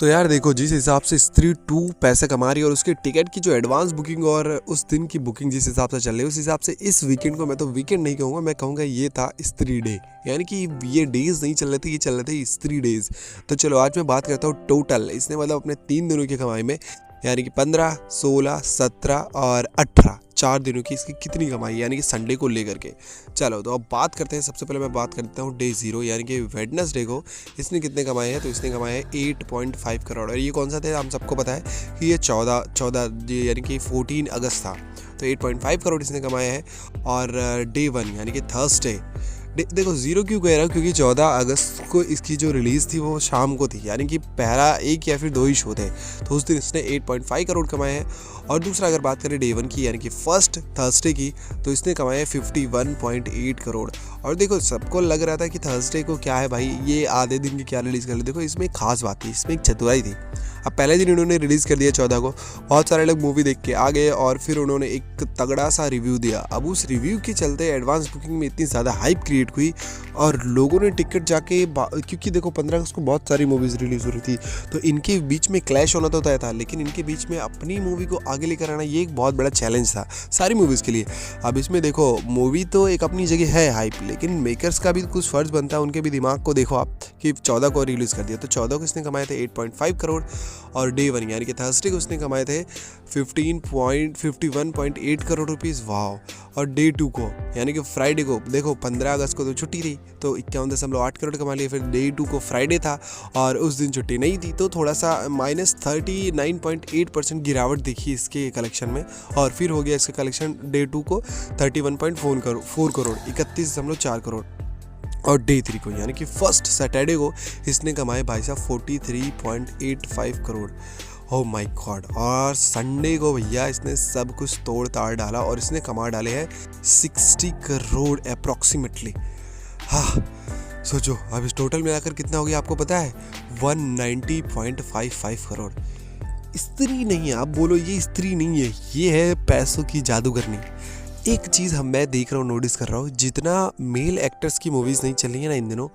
तो यार देखो, जिस हिसाब से स्त्री 2 पैसे कमा रही है और उसके टिकट की जो एडवांस बुकिंग और उस दिन की बुकिंग जिस हिसाब से चल रही है, उस हिसाब से इस वीकेंड को मैं तो वीकेंड नहीं कहूँगा, मैं कहूँगा ये था स्त्री डे। यानी कि ये डेज नहीं चल रहे थे, ये चल रहे थे स्त्री डेज। तो चलो आज मैं बात करता हूँ टोटल इसने मतलब अपने 3 दिनों की कमाई में, यानी कि 15, 16, 17 और 18 4 दिनों की इसकी कितनी कमाई, यानी कि संडे को लेकर के। चलो तो अब बात करते हैं। सबसे पहले मैं बात करता हूँ डे 0 यानी कि वेडनेसडे को इसने कितने कमाए हैं। तो इसने कमाए हैं 8.5 करोड़। और ये कौन सा था, हम सबको पता है कि ये 14 यानी कि 14 अगस्त था। तो 8.5 करोड़ इसने कमाए हैं। और डे 1 यानी कि थर्सडे, देखो 0 क्यों कह रहा हूँ, क्योंकि 14 अगस्त को इसकी जो रिलीज़ थी वो शाम को थी, यानी कि पहला 1 या फिर 2 ही शो थे। तो उस दिन इसने 8.5 करोड़ कमाए हैं। और दूसरा अगर बात करें डे 1 की यानी कि फर्स्ट थर्सडे की, तो इसने कमाए हैं 51.8 करोड़। और देखो सबको लग रहा था कि थर्सडे को क्या है भाई, ये आधे दिन की क्या रिलीज़ कर ले। देखो इसमें एक खास बात थी, इसमें एक चतुराई थी। अब पहले दिन इन्होंने रिलीज़ कर दिया 14 को, बहुत सारे लोग मूवी देख के आ गए और फिर उन्होंने एक तगड़ा सा रिव्यू दिया। अब उस रिव्यू के चलते एडवांस बुकिंग में इतनी ज़्यादा हाइप क्रिएट हुई और लोगों ने टिकट जाके क्योंकि देखो 15 अगस्त को बहुत सारी मूवीज़ रिलीज़ हो रही थी, तो इनके बीच में क्लैश होना तो तय था, लेकिन इनके बीच में अपनी मूवी को आगे लेकर आना ये एक बहुत बड़ा चैलेंज था सारी मूवीज़ के लिए। अब इसमें देखो मूवी तो एक अपनी जगह है हाइप, लेकिन मेकर्स का भी कुछ फ़र्ज बनता है, उनके भी दिमाग को देखो आप कि 14 को रिलीज़ कर दिया। तो 14 को इसने कमाए थे 8.5 करोड़ और डे 1 यानी कि थर्सडे को उसने कमाए थे 51.8 करोड़ रुपीज़। वाह। और डे 2 को यानी कि फ्राइडे को, देखो 15 अगस्त को तो छुट्टी थी तो 51.8 करोड़ कमा लिए। फिर डे 2 को फ्राइडे था और उस दिन छुट्टी नहीं थी, तो थोड़ा सा -39.8% गिरावट दिखी इसके कलेक्शन में। और फिर हो गया इसका कलेक्शन डे 2 को 31.4 करोड़ 31.4 करोड़। और डे 3 को यानी कि फर्स्ट सैटरडे को इसने कमाए भाई साहब 43.85 करोड़। Oh my God. और संडे को भैया इसने सब कुछ तोड़ ताड़ डाला और इसने कमा डाले हैं 60 करोड़ अप्रॉक्सीमेटली। हाँ सोचो अब इस टोटल मिलाकर कितना हो गया आपको पता है, 190.55 करोड़। स्त्री नहीं है, आप बोलो ये स्त्री नहीं है, ये है पैसों की जादूगरनी। एक चीज़ मैं देख रहा हूँ, नोटिस कर रहा हूँ, जितना मेल एक्टर्स की मूवीज़ नहीं चल रही है ना इन दिनों,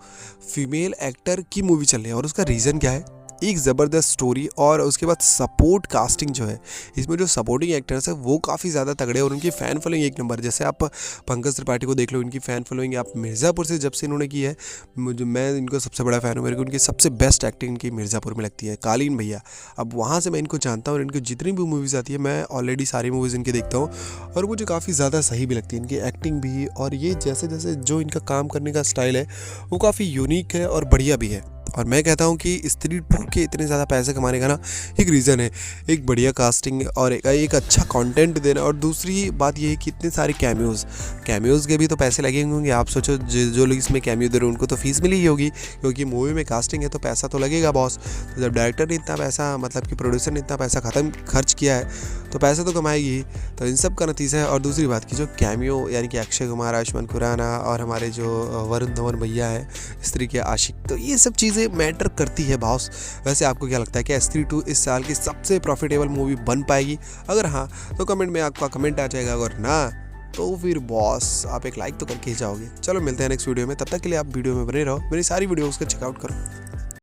फीमेल एक्टर की मूवी चल रही है। और उसका रीज़न क्या है, एक ज़बरदस्त स्टोरी और उसके बाद सपोर्ट कास्टिंग जो है, इसमें जो सपोर्टिंग एक्टर्स है वो काफ़ी ज़्यादा तगड़े और उनकी फ़ैन फॉलोइंग एक नंबर। जैसे आप पंकज त्रिपाठी को देख लो, इनकी फ़ैन फॉलोइंग आप मिर्ज़ापुर से जब से इन्होंने की है, मैं इनको सबसे बड़ा फ़ैन हूँ। मेरे को उनकी सबसे बेस्ट एक्टिंग इनकी मिर्ज़ापुर में लगती है, कालीन भैया। अब वहाँ से मैं इनको जानता हूँ और इनकी जितनी भी मूवीज़ आती है मैं ऑलरेडी सारी मूवीज़ इनकी देखता हूँ और मुझे काफ़ी ज़्यादा सही भी लगती है इनकी एक्टिंग भी। और ये जैसे जैसे जो इनका काम करने का स्टाइल है वो काफ़ी यूनिक है और बढ़िया भी है। और मैं कहता हूँ कि स्त्री 2 के इतने ज़्यादा पैसे कमाने का ना एक रीज़न है, एक बढ़िया कास्टिंग और एक अच्छा कंटेंट देना। और दूसरी बात ये है कि इतने सारे कैमियोज़ के भी तो पैसे लगे होंगे। आप सोचो जो लोग इसमें कैमियो दे रहे हैं उनको तो फीस मिली ही होगी, क्योंकि मूवी में कास्टिंग है तो पैसा तो लगेगा बॉस। तो जब डायरेक्टर ने इतना पैसा, मतलब कि प्रोड्यूसर ने इतना पैसा खर्च किया है तो पैसा तो कमाएगी ही। तो इन सब का नतीजा है। और दूसरी बात की जो कैमियो यानी कि अक्षय कुमार, आयुष्मान खुराना और हमारे जो वरुण धवन भैया है स्त्री के आशिक, तो ये सब चीज़ें मैटर करती है बॉस। वैसे आपको क्या लगता है कि स्त्री 2 इस साल की सबसे प्रॉफिटेबल मूवी बन पाएगी? अगर हाँ तो कमेंट में आपका कमेंट आ जाएगा, अगर ना तो फिर बॉस आप एक लाइक तो करके ही जाओगे। चलो मिलते हैं नेक्स्ट वीडियो में, तब तक के लिए आप वीडियो में बने रहो, मेरी सारी वीडियोस को चेकआउट करो।